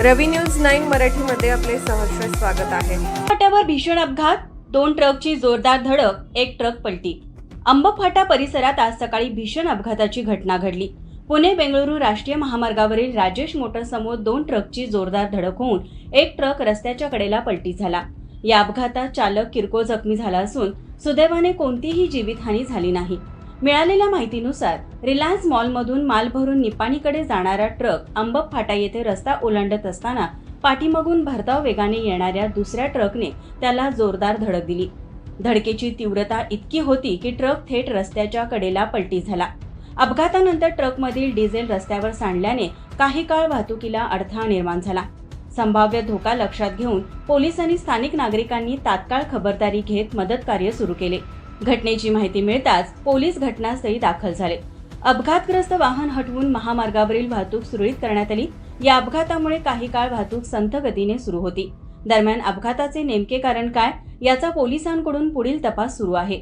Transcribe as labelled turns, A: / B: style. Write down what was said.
A: रवी news 9 मराठीमध्ये आपले सहर्ष स्वागत आहे।
B: फाट्यावर भीषण अपघात, 2 ट्रकची जोरदार धडक, 1 ट्रक पलटी। अंबफाटा परिसरात आज सकाळी भीषण अपघाताची घटना घडली। पुणे बेंगळुरू राष्ट्रीय महामार्गावरील राजेश मोटरसमोर 2 ट्रकची जोरदार धडक होऊन 1 ट्रक रस्त्याच्या कडेला पलटी झाला। या अपघातात चालक किरकोळ जखमी झाला असून सुदैवाने कोणतीही जीवितहानी झाली नाही। मिळालेल्या माहितीनुसार रिलायन्स मॉलमधून माल भरून निपाणीकडे जाणारा ट्रक अंबफाटा येथे रस्ता ओलांडत असताना पाठीमागून भरधाव वेगाने येणाऱ्या दुसऱ्या ट्रकने त्याला जोरदार धडक दिली। धडकेची तीव्रता इतकी होती की ट्रक थेट रस्त्याच्या कडेला पलटी झाला। अपघातानंतर ट्रकमधील डिझेल रस्त्यावर सांडल्याने काही काळ वाहतुकीला अडथळा निर्माण झाला। संभाव्य धोका लक्षात घेऊन पोलीस आणि स्थानिक नागरिकांनी तात्काळ खबरदारी घेत मदत कार्य सुरू केले। घटनेची माहिती मिळताच पोलीस घटनास्थळी दाखल झाले। अपघातग्रस्त वाहन हटवून महामार्गावरील वाहतूक सुरळीत करण्यात आली। या अपघातामुळे काही काळ वाहतूक संथ गतीने सुरू होती। दरम्यान अपघाताचे नेमके कारण काय याचा पोलिसांकडून पुढील तपास सुरू आहे।